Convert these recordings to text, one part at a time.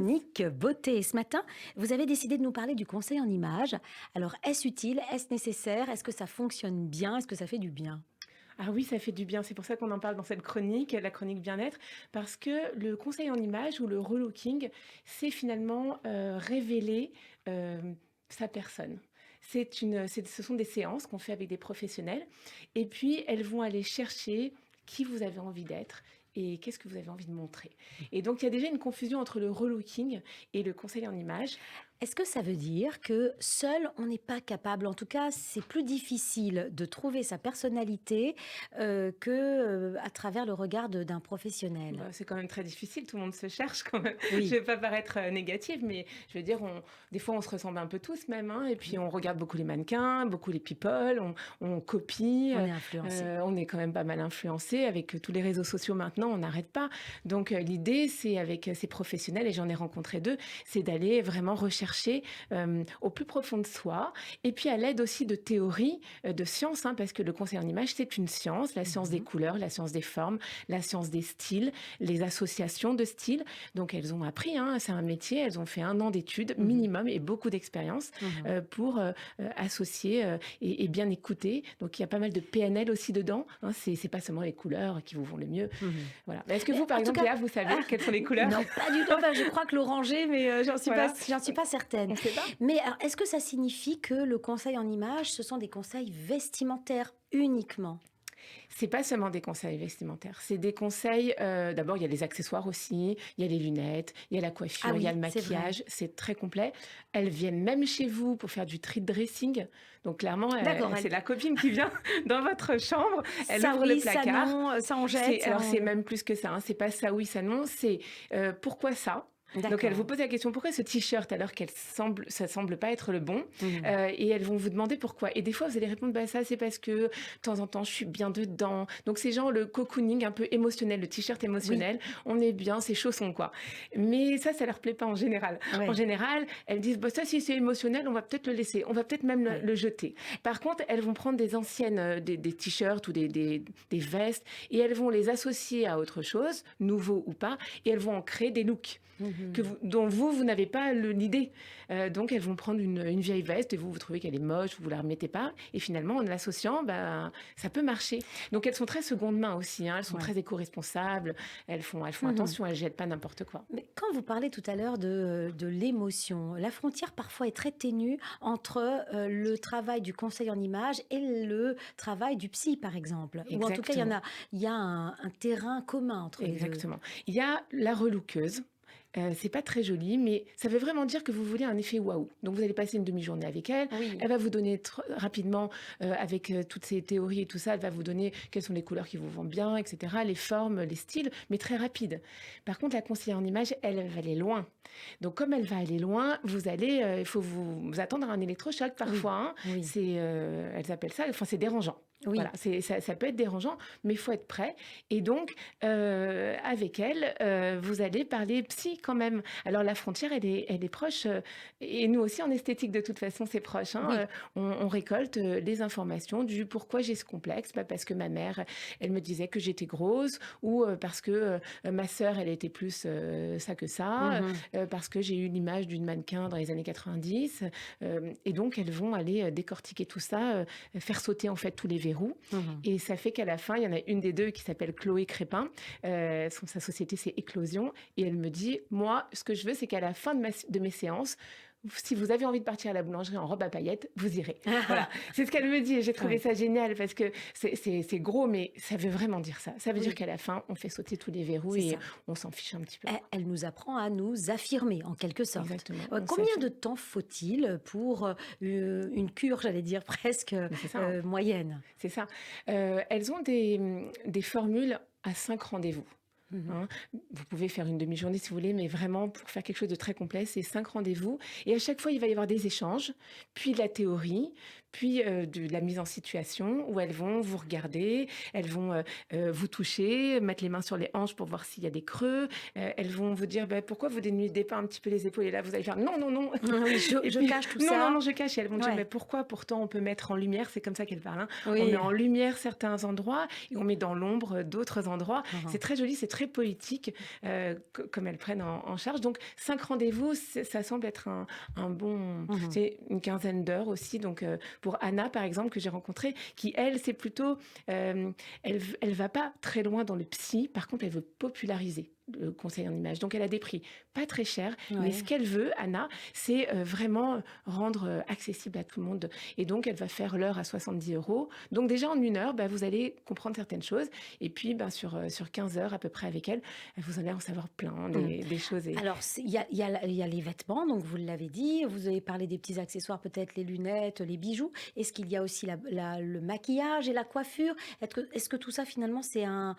chronique beauté. Ce matin, vous avez décidé de nous parler du conseil en images. Alors, est-ce utile? Est-ce nécessaire? Est-ce que ça fonctionne bien? Est-ce que ça fait du bien? Ah oui, ça fait du bien. C'est pour ça qu'on en parle dans cette chronique, la chronique bien-être, parce que le conseil en images ou le relooking, c'est finalement révéler sa personne. Ce sont des séances qu'on fait avec des professionnels, et puis elles vont aller chercher qui vous avez envie d'être et qu'est-ce que vous avez envie de montrer. Et donc il y a déjà une confusion entre le relooking et le conseil en images. Est-ce que ça veut dire que seul, on n'est pas capable, en tout cas, c'est plus difficile de trouver sa personnalité que à travers le regard d'un professionnel? Bah, c'est quand même très difficile, tout le monde se cherche quand même. Je Oui. vais pas paraître négative, mais je veux dire, des fois on se ressemble un peu tous même, hein, et puis on regarde beaucoup les mannequins, beaucoup les people, on copie, On est influencé. on est quand même pas mal influencé avec tous les réseaux sociaux maintenant, on n'arrête pas. Donc l'idée, c'est avec ces professionnels, et j'en ai rencontré deux, c'est d'aller vraiment rechercher au plus profond de soi, et puis à l'aide aussi de théories, de sciences, hein, parce que le conseil en image, c'est une science, la science des Mhm. couleurs, la science des formes, la science des styles, les associations de styles. Donc elles ont appris, hein, c'est un métier, elles ont fait 1 an d'études Mhm. minimum et beaucoup d'expérience Mhm. pour associer et bien écouter. Donc il y a pas mal de PNL aussi dedans, hein, c'est pas seulement les couleurs qui vous vont le mieux. Mhm. Voilà. Mais est-ce que Mais vous, par en tout exemple, cas, Léa, vous savez quelles sont les couleurs? non, pas du tout. Enfin, je crois que l'oranger, mais Voilà, j'en suis pas certaine. on sait pas. Mais alors, est-ce que ça signifie que le conseil en images, ce sont des conseils vestimentaires uniquement? C'est pas seulement des conseils vestimentaires, c'est des conseils. D'abord, il y a les accessoires aussi, il y a les lunettes, il y a la Ah coiffure, il y a oui, le c'est vrai. maquillage. C'est très complet. Elles viennent même chez vous pour faire du treat dressing. Donc clairement, D'accord, c'est la copine qui vient dans votre chambre. Elle ça ouvre le oui, ça placard. non, ça on jette, ça C'est on... même plus que ça, hein. C'est pas ça oui, ça non. C'est pourquoi ça. Donc elles vous D'accord. posent la question pourquoi ce t-shirt alors ça semble pas être le bon, Mhm. et elles vont vous demander pourquoi. Et des fois vous allez répondre bah ça c'est parce que de temps en temps je suis bien dedans. Donc c'est genre le cocooning un peu émotionnel, le t-shirt Oui, émotionnel. On est bien, c'est chaussons quoi. Mais ça leur plaît pas en général. En ouais, général elles disent bah ça si c'est émotionnel on va peut-être le laisser, on va peut-être même ouais. le jeter. Par contre elles vont prendre des anciennes des t-shirts ou des vestes et elles vont les associer à autre chose, nouveau ou pas, et elles vont en créer des looks Mhm. dont vous n'avez pas l'idée. Donc, elles vont prendre une vieille veste et vous trouvez qu'elle est moche, vous la remettez pas. Et finalement, en l'associant, ben, ça peut marcher. Donc, elles sont très seconde main aussi, hein. Elles sont Ouais. très éco-responsables. Elles font Mhm. attention, elles jettent pas n'importe quoi. Mais quand vous parlez tout à l'heure de l'émotion, la frontière parfois est très ténue entre le travail du conseil en images et le travail du psy, par exemple. Ou en tout cas, Exactement. il y a un terrain commun entre les deux. Exactement. Il y a la relookeuse. C'est pas très joli, mais ça veut vraiment dire que vous voulez un effet waouh. Donc vous allez passer une demi-journée avec elle. Oui. Elle va vous donner rapidement, avec toutes ces théories et tout ça, elle va vous donner quelles sont les couleurs qui vous vont bien, etc., les formes, les styles, mais très rapide. Par contre, la conseillère en image, elle va aller loin. Donc comme elle va aller loin, il faut vous attendre à un électrochoc Oui. parfois, hein. Oui. Elles appellent ça, enfin c'est dérangeant. Voilà, Oui. ça peut être dérangeant, mais il faut être prêt. Et donc, avec elle, vous allez parler psy quand même. Alors la frontière, elle est proche, et nous aussi en esthétique de toute façon, c'est proche, hein. Oui. On récolte les informations du pourquoi j'ai ce complexe, bah, parce que ma mère, elle me disait que j'étais grosse, ou parce que ma sœur, elle était plus ça que ça, Mhm. parce que j'ai eu l'image d'une mannequin dans les années 90, et donc elles vont aller décortiquer tout ça, faire sauter en fait tous les verrous. Mhm. Et ça fait qu'à la fin, il y en a une des deux qui s'appelle Chloé Crépin. Sa société, c'est Éclosion. Et elle me dit, moi, ce que je veux, c'est qu'à la fin de mes séances, si vous avez envie de partir à la boulangerie en robe à paillettes, vous irez. Voilà, c'est ce qu'elle me dit. Et j'ai trouvé Ouais. ça génial parce que c'est gros, mais ça veut vraiment dire ça. Ça veut dire Oui. qu'à la fin, on fait sauter tous les verrous C'est et ça. on s'en fiche un petit peu, quoi. Elle nous apprend à nous affirmer, en quelque sorte. Exactement, on Combien s'affirme. de temps faut-il pour une cure, j'allais dire presque Mais c'est ça, hein. moyenne? C'est ça. Elles ont des formules à 5 rendez-vous. Mhm. Hein. Vous pouvez faire une demi-journée si vous voulez, mais vraiment pour faire quelque chose de très complet, c'est 5 rendez-vous. Et à chaque fois, il va y avoir des échanges, puis de la théorie, puis de la mise en situation où elles vont vous regarder, elles vont vous toucher, mettre les mains sur les hanches pour voir s'il y a des creux. Elles vont vous dire pourquoi vous dénudez pas un petit peu les épaules, et là vous allez faire non, non, non. Oui, Et je puis, cache tout non, non, ça. non, je cache. Et elles vont dire Ouais. pourquoi pourtant on peut mettre en lumière, c'est comme ça qu'elles parlent, hein. On met Oui. en lumière certains endroits et on met dans l'ombre d'autres endroits. C'est Mhm. très joli, c'est très poétique comme elles prennent en charge. Donc 5 rendez-vous, ça semble être un bon... Mhm. C'est une quinzaine d'heures aussi. Donc pour Anna, par exemple, que j'ai rencontrée, qui elle, c'est plutôt... elle va pas très loin dans le psy, par contre, elle veut populariser le conseil en image. Donc elle a des prix pas très chers, mais ce Ouais. qu'elle veut, Anna, c'est vraiment rendre accessible à tout le monde. Et donc elle va faire l'heure à 70 €. Donc déjà en 1 heure, vous allez comprendre certaines choses. Et puis sur 15 heures à peu près avec elle, vous allez en savoir plein Mm. des choses. Et... Alors, il y a les vêtements, donc vous l'avez dit, vous avez parlé des petits accessoires, peut-être les lunettes, les bijoux. Est-ce qu'il y a aussi le maquillage et la coiffure? Est-ce que tout ça, finalement, c'est un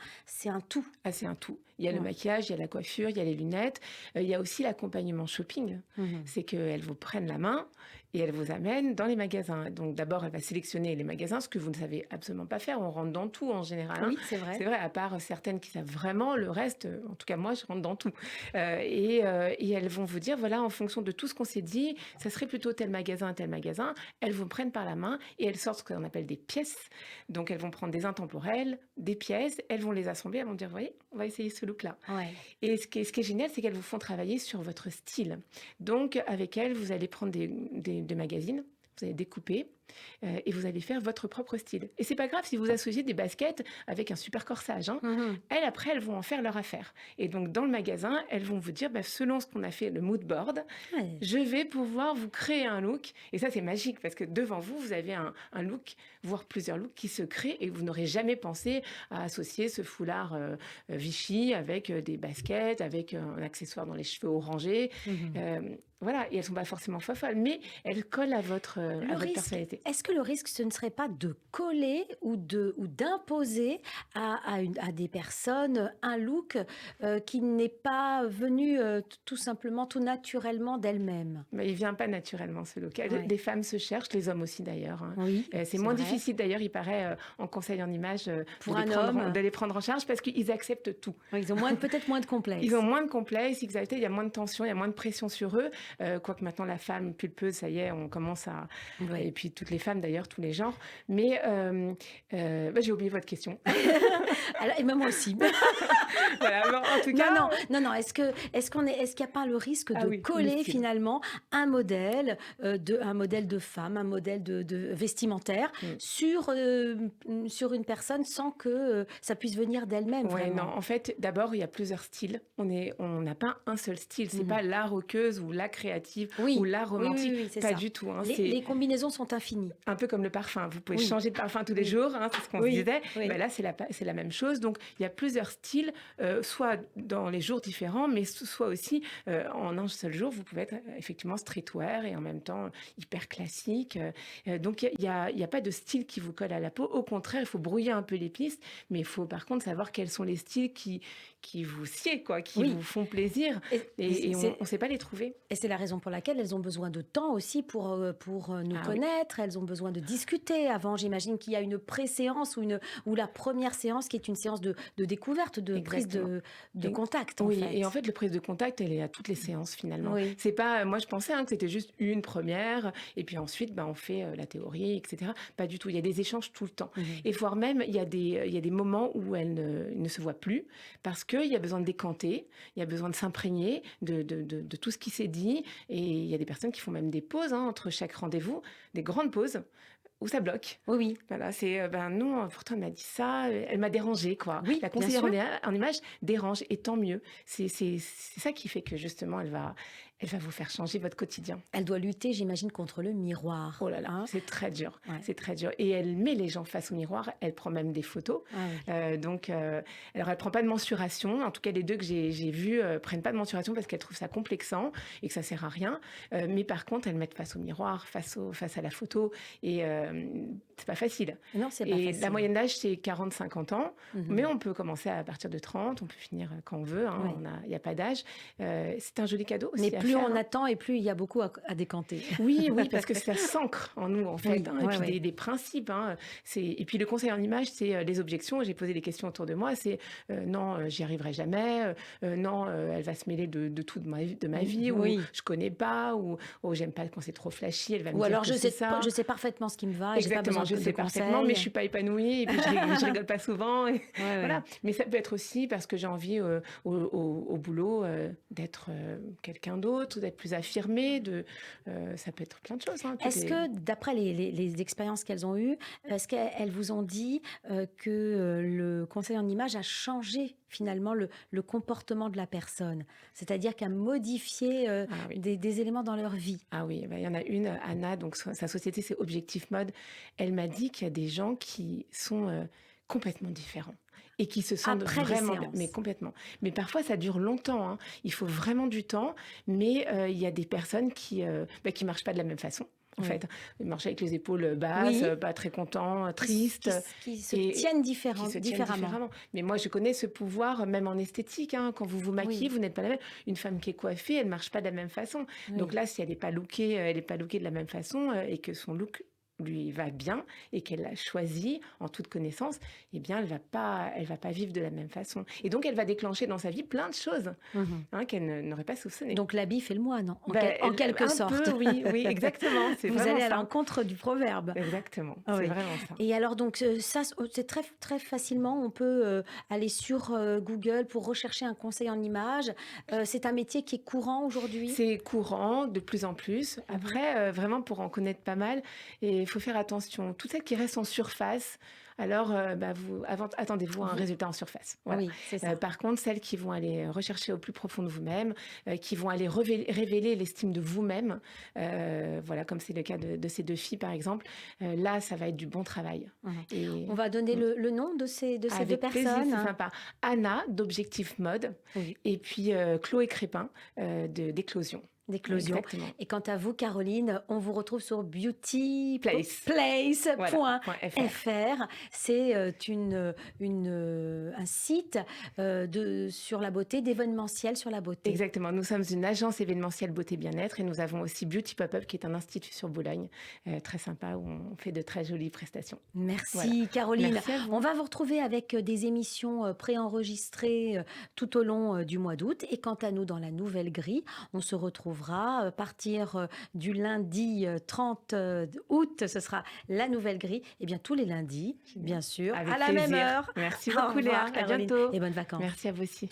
tout? Ah, c'est un tout. Il y a le Ouais. maquillage, il y a la coiffure, il y a les lunettes. Il y a aussi l'accompagnement shopping. Mhm. C'est qu'elles vous prennent la main et elles vous amènent dans les magasins. Donc d'abord, elle va sélectionner les magasins, ce que vous ne savez absolument pas faire. On rentre dans tout en général, hein. Oui, c'est vrai. C'est vrai, à part certaines qui savent vraiment, le reste, en tout cas moi, je rentre dans tout. Et elles vont vous dire, voilà, en fonction de tout ce qu'on s'est dit, ça serait plutôt tel magasin, tel magasin. Elles vous prennent par la main et elles sortent ce qu'on appelle des pièces. Donc elles vont prendre des intemporels, des pièces, elles vont les assembler, elles vont dire, voyez, on va essayer ce look-là. Ouais. Et ce qui est génial, c'est qu'elles vous font travailler sur votre style. Donc, avec elles, vous allez prendre des magazines, vous allez découper et vous allez faire votre propre style. Et c'est pas grave si vous associez des baskets avec un super corsage, hein. Mhm. Elles, après, elles vont en faire leur affaire. Et donc, dans le magasin, elles vont vous dire, selon ce qu'on a fait, le mood board, Ouais. je vais pouvoir vous créer un look. Et ça, c'est magique parce que devant vous, vous avez un look, voire plusieurs looks qui se créent et vous n'aurez jamais pensé à associer ce foulard Vichy avec des baskets, avec un accessoire dans les cheveux orangés. Mhm. Voilà, et elles sont pas forcément folles, mais elles collent à votre personnalité. Est-ce que le risque, ce ne serait pas de coller ou d'imposer à des personnes un look qui n'est pas venu tout simplement, tout naturellement d'elles-mêmes? Mais il vient pas naturellement, ce look. Ouais. Les femmes se cherchent, les hommes aussi d'ailleurs, hein. Oui, C'est c'est moins vrai. difficile d'ailleurs, il paraît, en conseil en image, Pour un homme, de les prendre en charge parce qu'ils acceptent tout. ils ont peut-être moins de complexes. Ils ont moins de complexes, il y a moins de tension, il y a moins de pression sur eux. Quoique maintenant, la femme pulpeuse, ça y est, on commence à... Ouais. Et puis toutes les femmes d'ailleurs, tous les genres. Mais j'ai oublié votre question. Alors, et même moi aussi. Voilà, bon, en tout cas... Non. Est-ce qu'il n'y a pas le risque de oui, le coller style. finalement un modèle de femme, un modèle de vestimentaire sur une personne sans que ça puisse venir d'elle-même Ouais, non, vraiment? en fait, d'abord, il y a plusieurs styles. On n'a pas un seul style. C'est pas la rockeuse ou la créative Oui, ou la romantique. c'est Pas ça. du tout, hein. Les C'est combinaisons sont infinies. un peu comme le parfum. Vous pouvez Oui. changer de parfum tous les Oui. jours, hein, c'est ce qu'on se Oui, disait. oui. Là, c'est la même chose. Donc, il y a plusieurs styles, soit dans les jours différents, mais soit aussi en un seul jour, vous pouvez être effectivement streetwear et en même temps hyper classique. Donc, il y a pas de style qui vous colle à la peau. Au contraire, il faut brouiller un peu les pistes, mais il faut par contre savoir quels sont les styles qui vous sied, quoi, qui Oui. vous font plaisir. Et on ne sait pas les trouver. Et c'est la raison pour laquelle elles ont besoin de temps aussi pour nous Ah oui. connaître. Elles ont besoin de discuter avant. J'imagine qu'il y a une pré-séance ou la première séance qui est une séance de découverte, de prise Exactement. de Et- contact, en Oui, fait. et en fait, le prise de contact, elle est à toutes les séances finalement. Oui. C'est pas, moi, je pensais que c'était juste une première, et puis ensuite, on fait la théorie, etc. Pas du tout. Il y a des échanges tout le temps. Mhm. Et voire même, il y a des moments où elles ne se voient plus parce qu'il y a besoin de décanter, il y a besoin de s'imprégner de tout ce qui s'est dit. Et il y a des personnes qui font même des pauses, hein, entre chaque rendez-vous, des grandes pauses où ça bloque. Oui. Voilà, c'est non, pourtant elle m'a dit ça, elle m'a dérangé, quoi. Oui, La bien conseillère sûr. en image dérange, et tant mieux. C'est ça qui fait que justement elle va vous faire changer votre quotidien. Elle doit lutter, j'imagine, contre le miroir. Oh là là, hein. c'est très dur, Ouais. c'est très dur. Et elle met les gens face au miroir, elle prend même des photos. Ah oui. Donc, alors elle prend pas de mensuration. En tout cas, les deux que j'ai vues prennent pas de mensuration parce qu'elles trouvent ça complexant et que ça sert à rien. Mais par contre, elles mettent face au miroir, face à la photo, et c'est pas facile. Non, c'est pas Et facile. la moyenne d'âge, c'est 40-50 ans. Mhm. Mais on peut commencer à partir de 30, on peut finir quand on veut, hein. Ouais. Il n'y a pas d'âge. C'est un joli cadeau aussi Mais à plus plus faire, on hein. attend et plus il y a beaucoup à décanter. Oui, oui, parce que ça s'ancre en nous, en fait, Oui, hein, et ouais, puis ouais. des principes, hein. Et puis le conseil en image, c'est les objections. J'ai posé des questions autour de moi. C'est non, j'y arriverai jamais. Non, elle va se mêler de tout de ma vie, ou Oui. je connais pas, ou oh, j'aime pas quand c'est trop flashy. Elle va me Ou dire alors que c'est ça. je sais parfaitement ce qui me va et j'ai pas Exactement, besoin je de sais parfaitement, mais conseils. je suis pas épanouie et puis je rigole pas souvent. Et Ouais, ouais. voilà. Mais ça peut être aussi parce que j'ai envie au boulot d'être quelqu'un d'autre, d'être plus affirmée. Ça peut être plein de choses, hein. Tout Est-ce est... que d'après les expériences qu'elles ont eues, est-ce qu'elles vous ont dit, que, le conseil en image a changé finalement le comportement de la personne? C'est-à-dire qu'a modifié, Ah oui. des éléments dans leur vie? Ah oui, bah, il y en a une, Anna, donc sa société, c'est Objectif Mode. Elle m'a dit qu'il y a des gens qui sont complètement différents et qui se sentent Après les vraiment bien, mais séances? complètement. Mais parfois, ça dure longtemps, hein. Il faut vraiment du temps, mais il y a des personnes qui marchent pas de la même façon. En Oui. fait, ils marchent avec les épaules basses, Oui, pas très contents, qui tristes, qui se et tiennent qui se tiennent différemment. différemment. Mais moi, je connais ce pouvoir, même en esthétique, hein. Quand vous vous maquillez, Oui, vous n'êtes pas la même. Une femme qui est coiffée, elle marche pas de la même façon. Donc oui. là, si elle est pas lookée de la même façon, et que son look lui va bien et qu'elle l'a choisi en toute connaissance, eh bien, elle va pas vivre de la même façon. Et donc, elle va déclencher dans sa vie plein de choses, Mmh. hein, qu'elle n'aurait pas soupçonnées. Donc l'habit fait le moine, Ben, en quelque un sorte. peu, oui, oui, exactement. C'est Vous vraiment allez à ça. l'encontre du proverbe. Exactement. Ah C'est oui. vraiment ça. Et alors donc ça, c'est très très facilement, on peut, aller sur, Google pour rechercher un conseil en images. C'est un métier qui est courant aujourd'hui? C'est courant de plus en plus. Mmh. Après, vraiment pour en connaître pas mal, et il faut faire attention. Toutes celles qui restent en surface, alors bah, attendez-vous à un Vous résultat en surface. Voilà. Oui, c'est ça. Par contre, celles qui vont aller rechercher au plus profond de vous-même, qui vont aller révéler l'estime de vous-même, voilà, comme c'est le cas de ces deux filles par exemple, là, ça va être du bon travail. Mmh. Et On va donner mm, le nom de ces 2 avec plaisir, personnes, c'est hein? sympa. Anna d'Objectif Mode, Oui, et puis Chloé Crépin d'Éclosion. d'éclosion. Exactement. Et quant à vous, Caroline, on vous retrouve sur Place. Voilà, point .fr. beautyplace.fr. C'est, un site, sur la beauté, d'événementiel sur la beauté. Exactement. Nous sommes une agence événementielle beauté bien-être et nous avons aussi Beauty Pop-up qui est un institut sur Boulogne, très sympa, où on fait de très jolies prestations. Merci Voilà. Caroline. Merci à vous. On va vous retrouver avec des émissions préenregistrées tout au long du mois d'août. Et quant à nous, dans la nouvelle grille, on se retrouvera à partir du lundi 30 août. Ce sera la nouvelle grille. Et bien tous les lundis, bien sûr, Avec à la même plaisir. heure. Merci Au beaucoup Léa. revoir À Caroline bientôt. et bonnes vacances. Merci à vous aussi.